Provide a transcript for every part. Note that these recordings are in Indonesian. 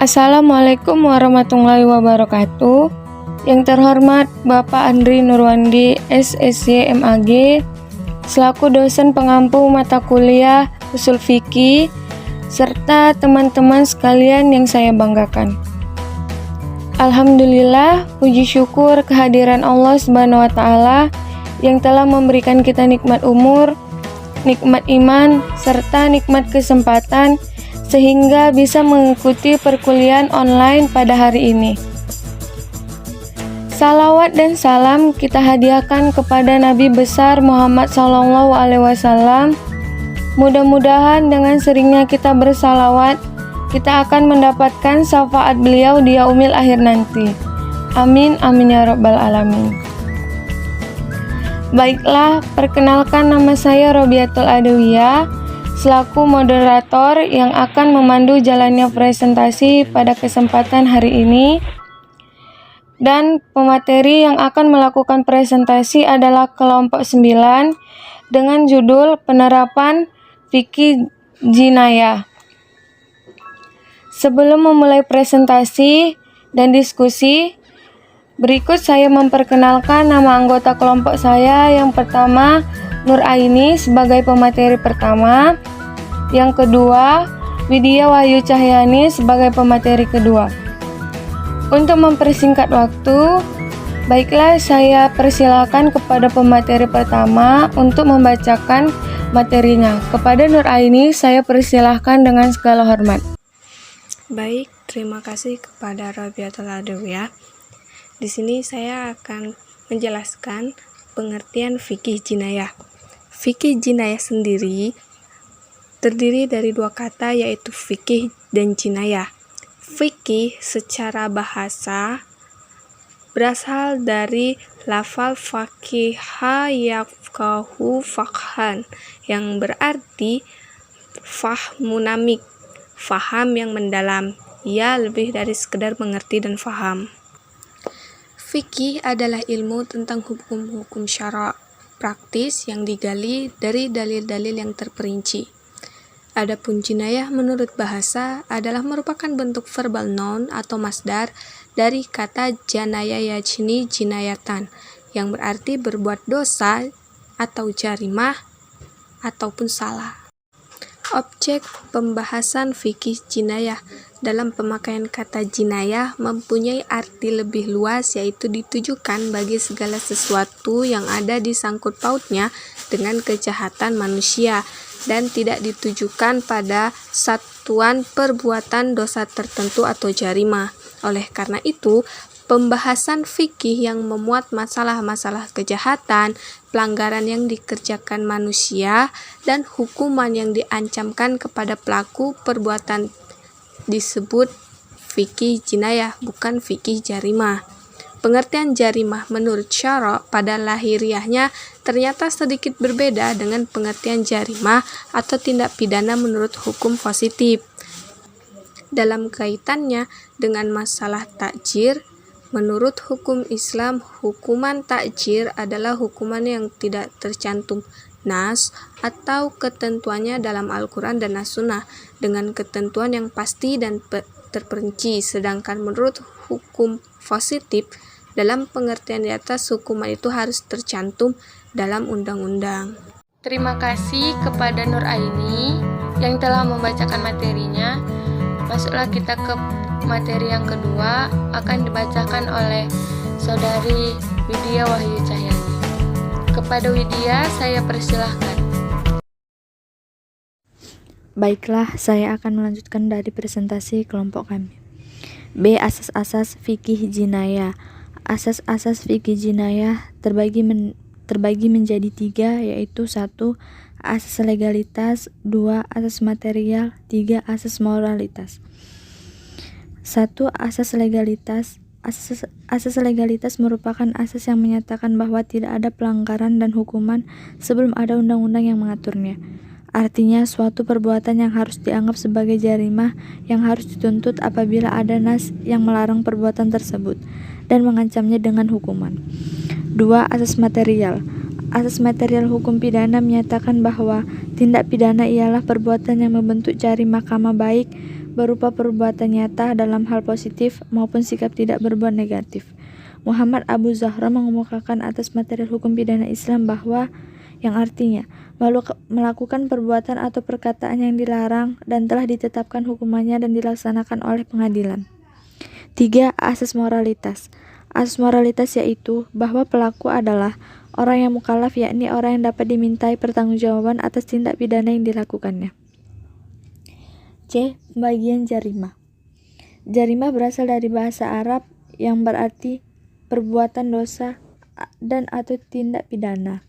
Assalamualaikum warahmatullahi wabarakatuh. Yang terhormat Bapak Andri Nurwandi, SSY MAG, selaku dosen pengampu mata kuliah Ushul Fikih, serta teman-teman sekalian yang saya banggakan. Alhamdulillah, puji syukur kehadiran Allah Subhanahu wa Ta'ala yang telah memberikan kita nikmat umur, nikmat iman, serta nikmat kesempatan sehingga bisa mengikuti perkuliahan online pada hari ini. Salawat dan salam kita hadiahkan kepada Nabi besar Muhammad SAW. Mudah-mudahan dengan seringnya kita bersalawat, kita akan mendapatkan syafaat beliau di yaumil akhir nanti. Amin, amin ya rabbal alamin. Baiklah, perkenalkan nama saya Robiatul Adawiyah, selaku moderator yang akan memandu jalannya presentasi pada kesempatan hari ini. Dan pemateri yang akan melakukan presentasi adalah kelompok 9 dengan judul Penerapan Fikih Jinayah. Sebelum memulai presentasi dan diskusi, berikut saya memperkenalkan nama anggota kelompok saya. Yang pertama, Nur Aini sebagai pemateri pertama. Yang kedua, Widya Wahyu Cahyani sebagai pemateri kedua. Untuk mempersingkat waktu, baiklah saya persilakan kepada pemateri pertama untuk membacakan materinya. Kepada Nur Aini, saya persilahkan dengan segala hormat. Baik, terima kasih kepada Robiatul Adawiyah. Di sini saya akan menjelaskan pengertian fikih jinayah. Fikih jinayah sendiri terdiri dari dua kata, yaitu fikih dan jinayah. Fikih secara bahasa berasal dari lafal faqiha yafqahu faqhan, yang berarti fahmunamik, faham yang mendalam. Ia lebih dari sekedar mengerti dan faham. Fikih adalah ilmu tentang hukum-hukum syara' praktis yang digali dari dalil-dalil yang terperinci. Adapun jinayah menurut bahasa adalah merupakan bentuk verbal noun atau masdar dari kata janaya yajni jinayatan, yang berarti berbuat dosa atau jarimah ataupun salah. Objek pembahasan fikih jinayah dalam pemakaian kata jinayah mempunyai arti lebih luas, yaitu ditujukan bagi segala sesuatu yang ada disangkut pautnya dengan kejahatan manusia dan tidak ditujukan pada satuan perbuatan dosa tertentu atau jarimah. Oleh karena itu, pembahasan fikih yang memuat masalah-masalah kejahatan, pelanggaran yang dikerjakan manusia, dan hukuman yang diancamkan kepada pelaku perbuatan disebut fikih jinayah, bukan fikih jarimah. Pengertian jarimah menurut syara' pada lahiriahnya ternyata sedikit berbeda dengan pengertian jarimah atau tindak pidana menurut hukum positif. Dalam kaitannya dengan masalah takjir, menurut hukum Islam, hukuman takjir adalah hukuman yang tidak tercantum nas atau ketentuannya dalam Al-Quran dan As-Sunnah dengan ketentuan yang pasti dan terperinci. Sedangkan menurut hukum positif, dalam pengertian di atas, hukuman itu harus tercantum dalam undang-undang. Terima kasih kepada Nur Aini yang telah membacakan materinya. Masuklah kita ke materi yang kedua, akan dibacakan oleh Saudari Widya Wahyu Cahyani. Kepada Widya, saya persilahkan. Baiklah, saya akan melanjutkan dari presentasi kelompok kami. B. Asas-asas fikih jinayah. Asas-asas fikih jinayah terbagi menjadi 3, yaitu 1. Asas legalitas, 2. Asas material, 3. Asas moralitas. 1. Asas legalitas. Asas legalitas merupakan asas yang menyatakan bahwa tidak ada pelanggaran dan hukuman sebelum ada undang-undang yang mengaturnya. Artinya, suatu perbuatan yang harus dianggap sebagai jarimah yang harus dituntut apabila ada nas yang melarang perbuatan tersebut dan mengancamnya dengan hukuman. 2. Asas material. Asas material hukum pidana menyatakan bahwa tindak pidana ialah perbuatan yang membentuk jarimah kama baik berupa perbuatan nyata dalam hal positif maupun sikap tidak berbuat negatif. Muhammad Abu Zahra mengemukakan atas material hukum pidana Islam bahwa yang artinya melakukan perbuatan atau perkataan yang dilarang dan telah ditetapkan hukumannya dan dilaksanakan oleh pengadilan. 3. Asas moralitas. Asas moralitas yaitu bahwa pelaku adalah orang yang mukallaf, yakni orang yang dapat dimintai pertanggungjawaban atas tindak pidana yang dilakukannya. C. Pembagian jarimah. Jarimah berasal dari bahasa Arab yang berarti perbuatan dosa dan atau tindak pidana.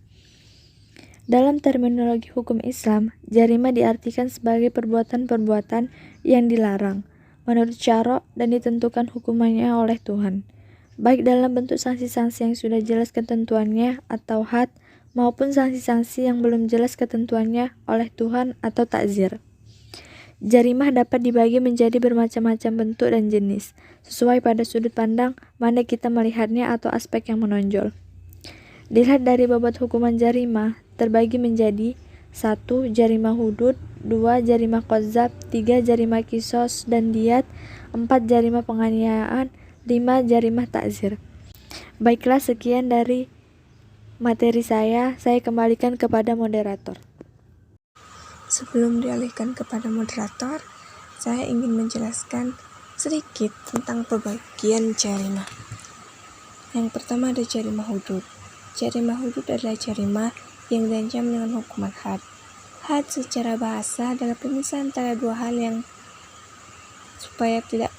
Dalam terminologi hukum Islam, jarimah diartikan sebagai perbuatan-perbuatan yang dilarang menurut syara dan ditentukan hukumannya oleh Tuhan, baik dalam bentuk sanksi-sanksi yang sudah jelas ketentuannya atau had, maupun sanksi-sanksi yang belum jelas ketentuannya oleh Tuhan atau takzir. Jarimah dapat dibagi menjadi bermacam-macam bentuk dan jenis, sesuai pada sudut pandang mana kita melihatnya atau aspek yang menonjol. Dilihat dari bobot hukuman jarimah, terbagi menjadi 1. Jarimah hudud, 2. Jarimah qadzaf, 3. Jarimah kisos dan diyat, 4. Jarimah penganiayaan, 5. Jarimah takzir. Baiklah, sekian dari materi saya kembalikan kepada moderator. Sebelum dialihkan kepada moderator, saya ingin menjelaskan sedikit tentang pembagian jarimah. Yang pertama ada jarimah hudud. Jarimah hudud adalah jarimah yang diancam dengan hukuman had. Had secara bahasa adalah pemisahan antara dua hal yang supaya tidak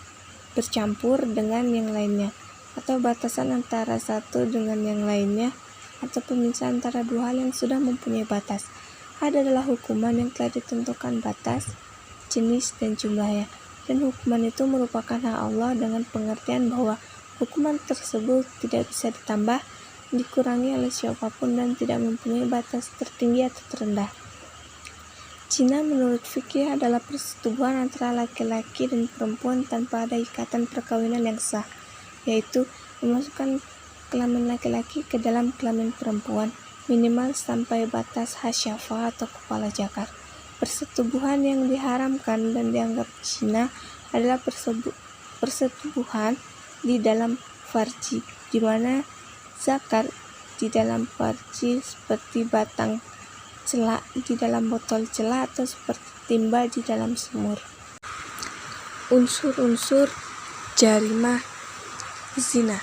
bercampur dengan yang lainnya, atau batasan antara satu dengan yang lainnya, atau pemisahan antara dua hal yang sudah mempunyai batas. Had adalah hukuman yang telah ditentukan batas, jenis, dan jumlahnya, dan hukuman itu merupakan hak Allah dengan pengertian bahwa hukuman tersebut tidak bisa ditambah, dikurangi oleh siapapun dan tidak mempunyai batas tertinggi atau terendah. Zina menurut fikih adalah persetubuhan antara laki-laki dan perempuan tanpa ada ikatan perkawinan yang sah, yaitu memasukkan kelamin laki-laki ke dalam kelamin perempuan, minimal sampai batas hasyafa atau kepala jakar. Persetubuhan yang diharamkan dan dianggap zina adalah persetubuhan di dalam farji, di mana zakar di dalam farji seperti batang celak di dalam botol celak atau seperti timba di dalam sumur. Unsur-unsur jarimah zina.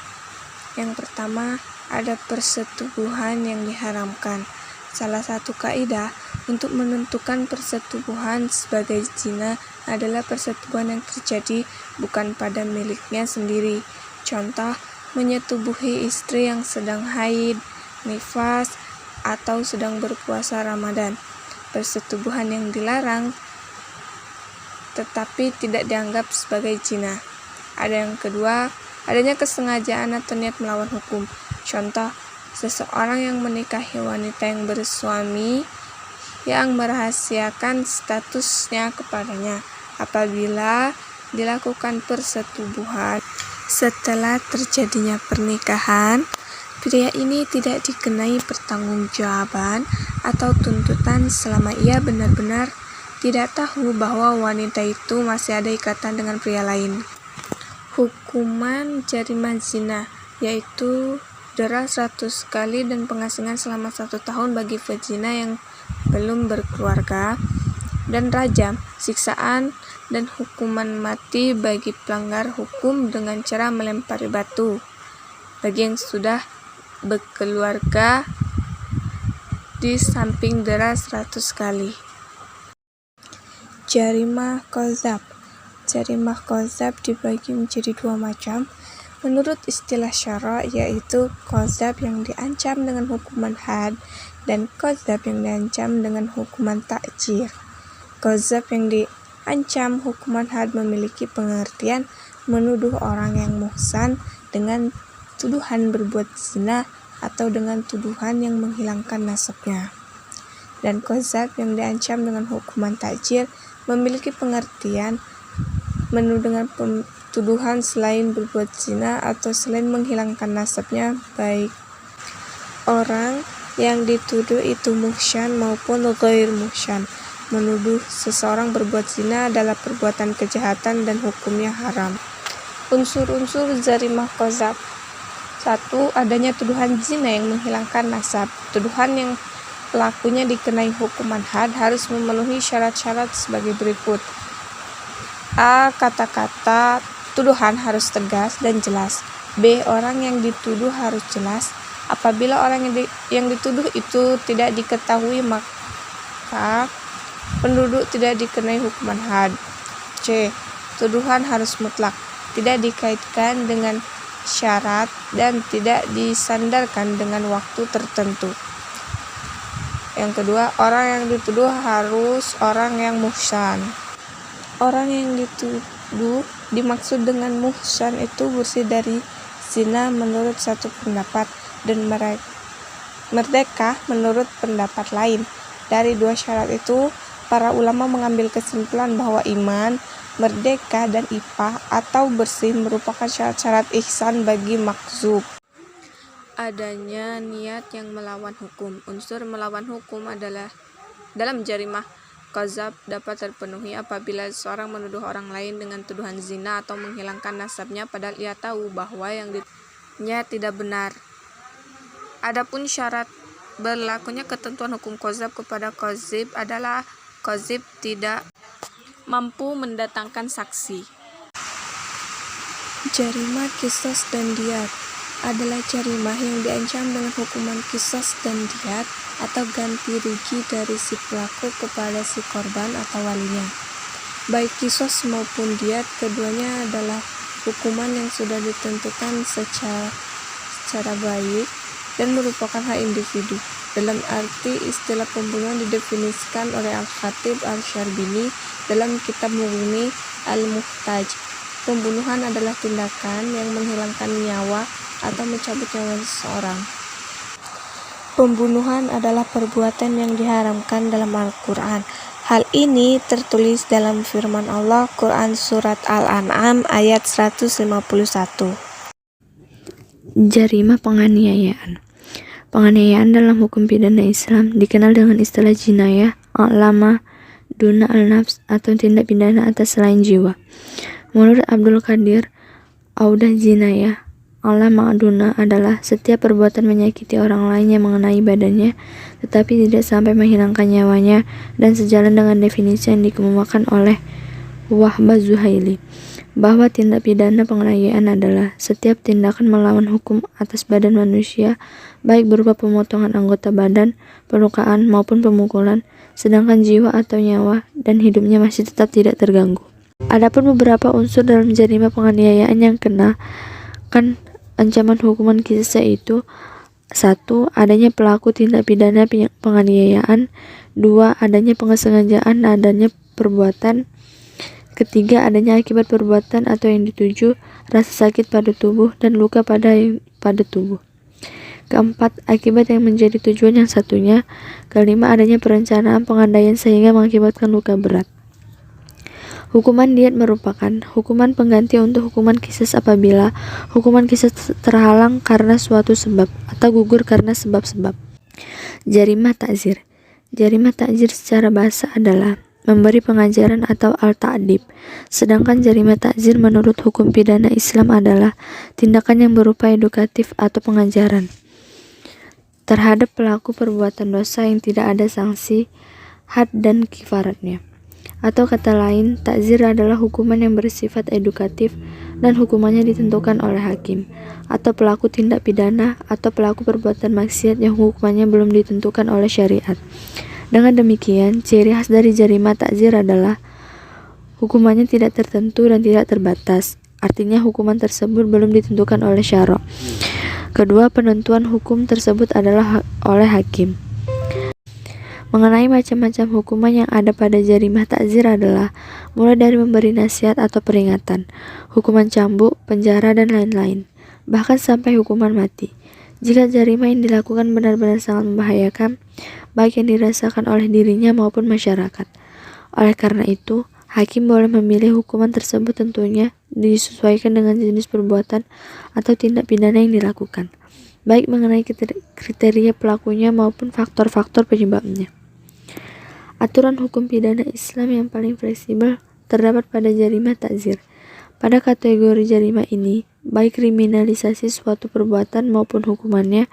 Yang pertama, ada persetubuhan yang diharamkan. Salah satu kaidah untuk menentukan persetubuhan sebagai zina adalah persetubuhan yang terjadi bukan pada miliknya sendiri. Contoh, menyetubuhi istri yang sedang haid, nifas, atau sedang berpuasa Ramadan. Persetubuhan yang dilarang tetapi tidak dianggap sebagai zina. Ada yang kedua, adanya kesengajaan atau niat melawan hukum. Contoh, seseorang yang menikahi wanita yang bersuami yang merahasiakan statusnya kepadanya. Apabila dilakukan persetubuhan setelah terjadinya pernikahan, pria ini tidak dikenai pertanggungjawaban atau tuntutan selama ia benar-benar tidak tahu bahwa wanita itu masih ada ikatan dengan pria lain. Hukuman jarimah zina yaitu dera 100 kali dan pengasingan selama 1 tahun bagi pezina yang belum berkeluarga, dan rajam, siksaan, dan hukuman mati bagi pelanggar hukum dengan cara melempari batu. Bagi yang sudah berkeluarga, di samping dera 100 kali. Jarimah qadzaf. Jarimah qadzaf dibagi menjadi 2 macam. Menurut istilah syara, yaitu qadzaf yang diancam dengan hukuman had dan qadzaf yang diancam dengan hukuman ta'zir. Qadzaf yang diancam hukuman had memiliki pengertian menuduh orang yang muhsan dengan tuduhan berbuat zina atau dengan tuduhan yang menghilangkan nasabnya. Dan qadzaf yang diancam dengan hukuman ta'zir memiliki pengertian menuduh dengan tuduhan selain berbuat zina atau selain menghilangkan nasabnya, baik orang yang dituduh itu muhsan maupun ghair muhsan. Menuduh seseorang berbuat zina adalah perbuatan kejahatan dan hukumnya haram. Unsur-unsur jarimah qadzaf. 1. Adanya tuduhan zina yang menghilangkan nasab. Tuduhan yang pelakunya dikenai hukuman had harus memenuhi syarat-syarat sebagai berikut. A. Kata-kata tuduhan harus tegas dan jelas. B. Orang yang dituduh harus jelas. Apabila orang yang dituduh itu tidak diketahui, maka penduduk tidak dikenai hukuman had. C. Tuduhan harus mutlak, tidak dikaitkan dengan syarat dan tidak disandarkan dengan waktu tertentu. Yang kedua, orang yang dituduh harus orang yang muhsan. Orang yang dituduh dimaksud dengan muhsan itu bersih dari zina menurut satu pendapat dan merdeka menurut pendapat lain. Dari dua syarat itu, para ulama mengambil kesimpulan bahwa iman, merdeka, dan ifah atau bersih merupakan syarat-syarat ihsan bagi makzub. Adanya niat yang melawan hukum. Unsur melawan hukum adalah dalam jarimah qadzaf dapat terpenuhi apabila seseorang menuduh orang lain dengan tuduhan zina atau menghilangkan nasabnya padahal ia tahu bahwa yang dituduhnya tidak benar. Adapun syarat berlakunya ketentuan hukum qadzaf kepada qadzib adalah qadzib tidak mampu mendatangkan saksi. Jarimah qisas dan diyat adalah jarimah yang diancam dengan hukuman qisas dan diyat atau ganti rugi dari si pelaku kepada si korban atau walinya. Baik qisas maupun diyat, keduanya adalah hukuman yang sudah ditentukan secara baik dan merupakan hak individu. Dalam arti istilah pembunuhan didefinisikan oleh Al-Khatib Al-Syarbini dalam kitab Mughni Al-Muhtaj. Pembunuhan adalah tindakan yang menghilangkan nyawa atau mencabut nyawa seseorang. Pembunuhan adalah perbuatan yang diharamkan dalam Al-Quran. Hal ini tertulis dalam firman Allah Quran Surat Al-An'am ayat 151. Jarimah penganiayaan. Penganiayaan dalam hukum pidana Islam dikenal dengan istilah jinayah, a'lama, duna al-nafs atau tindak pidana atas selain jiwa. Menurut Abdul Qadir, audah jinayah, a'lama duna adalah setiap perbuatan menyakiti orang lain yang mengenai badannya tetapi tidak sampai menghilangkan nyawanya, dan sejalan dengan definisi yang dikemukakan oleh Wahbah Zuhaili bahwa tindak pidana penganiayaan adalah setiap tindakan melawan hukum atas badan manusia, baik berupa pemotongan anggota badan, pelukaan maupun pemukulan, sedangkan jiwa atau nyawa dan hidupnya masih tetap tidak terganggu. Adapun beberapa unsur dalam jarimah penganiayaan yang kena kan ancaman hukuman qisas yaitu 1. Adanya pelaku tindak pidana penganiayaan. 2. Adanya pengesengajaan adanya perbuatan. Ketiga, adanya akibat perbuatan atau yang dituju, rasa sakit pada tubuh dan luka pada tubuh. Keempat, akibat yang menjadi tujuan yang satunya. Kelima, adanya perencanaan pengandaian sehingga mengakibatkan luka berat. Hukuman diyat merupakan hukuman pengganti untuk hukuman qisas apabila hukuman qisas terhalang karena suatu sebab atau gugur karena sebab-sebab. Jarimah ta'zir. Jarimah ta'zir secara bahasa adalah memberi pengajaran atau al-ta'dib. Sedangkan jarimah ta'zir menurut hukum pidana Islam adalah tindakan yang berupa edukatif atau pengajaran terhadap pelaku perbuatan dosa yang tidak ada sanksi, had dan kifaratnya. Atau kata lain, ta'zir adalah hukuman yang bersifat edukatif dan hukumannya ditentukan oleh hakim atau pelaku tindak pidana atau pelaku perbuatan maksiat yang hukumannya belum ditentukan oleh syariat. Dengan demikian, ciri khas dari jarimah ta'zir adalah hukumannya tidak tertentu dan tidak terbatas. Artinya hukuman tersebut belum ditentukan oleh syara'. Kedua, penentuan hukum tersebut adalah oleh hakim. Mengenai macam-macam hukuman yang ada pada jarimah ta'zir adalah mulai dari memberi nasihat atau peringatan, hukuman cambuk, penjara, dan lain-lain. bahkan sampai hukuman mati. Jika jarima yang dilakukan benar-benar sangat membahayakan, baik yang dirasakan oleh dirinya maupun masyarakat. Oleh karena itu, hakim boleh memilih hukuman tersebut tentunya disesuaikan dengan jenis perbuatan atau tindak pidana yang dilakukan, baik mengenai kriteria pelakunya maupun faktor-faktor penyebabnya. Aturan hukum pidana Islam yang paling fleksibel terdapat pada jarima takzir. Pada kategori jarima ini, baik kriminalisasi suatu perbuatan maupun hukumannya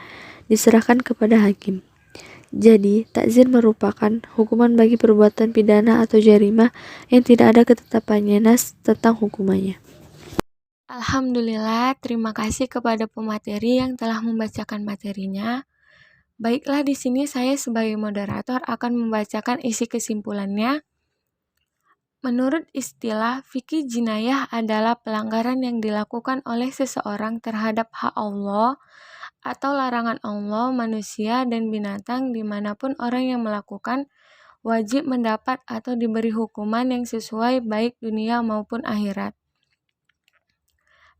diserahkan kepada hakim. Jadi, takzir merupakan hukuman bagi perbuatan pidana atau jarima yang tidak ada ketetapannya nas tentang hukumannya. Alhamdulillah, terima kasih kepada pemateri yang telah membacakan materinya. Baiklah, di sini saya sebagai moderator akan membacakan isi kesimpulannya. Menurut istilah, fikih jinayah adalah pelanggaran yang dilakukan oleh seseorang terhadap hak Allah atau larangan Allah, manusia, dan binatang dimanapun orang yang melakukan wajib mendapat atau diberi hukuman yang sesuai baik dunia maupun akhirat.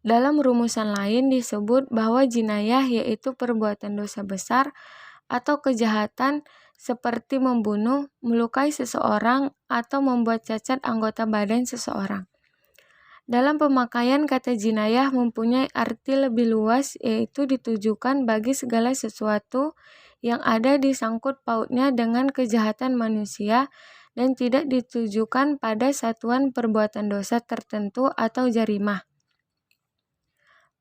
Dalam rumusan lain disebut bahwa jinayah yaitu perbuatan dosa besar atau kejahatan seperti membunuh, melukai seseorang, atau membuat cacat anggota badan seseorang. Dalam pemakaian kata jinayah mempunyai arti lebih luas, yaitu ditujukan bagi segala sesuatu yang ada disangkut pautnya dengan kejahatan manusia dan tidak ditujukan pada satuan perbuatan dosa tertentu atau jarimah.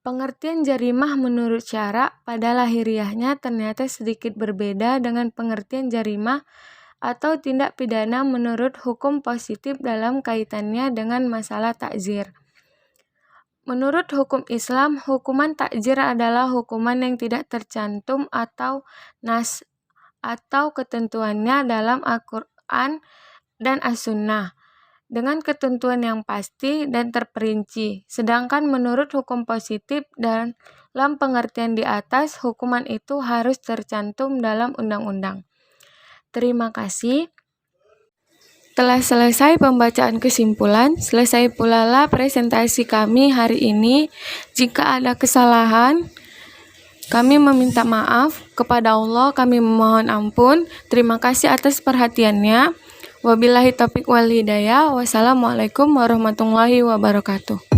Pengertian jarimah menurut syara pada lahiriahnya ternyata sedikit berbeda dengan pengertian jarimah atau tindak pidana menurut hukum positif dalam kaitannya dengan masalah takzir. Menurut hukum Islam, hukuman takzir adalah hukuman yang tidak tercantum atau nas atau ketentuannya dalam Al-Quran dan As-Sunnah dengan ketentuan yang pasti dan terperinci. Sedangkan menurut hukum positif dalam pengertian di atas, hukuman itu harus tercantum dalam undang-undang. Terima kasih. Telah selesai pembacaan kesimpulan, selesai pula lah presentasi kami hari ini. Jika ada kesalahan, kami meminta maaf kepada Allah, kami memohon ampun. Terima kasih atas perhatiannya. Wabillahi taufiq wal hidayah. Wassalamualaikum warahmatullahi wabarakatuh.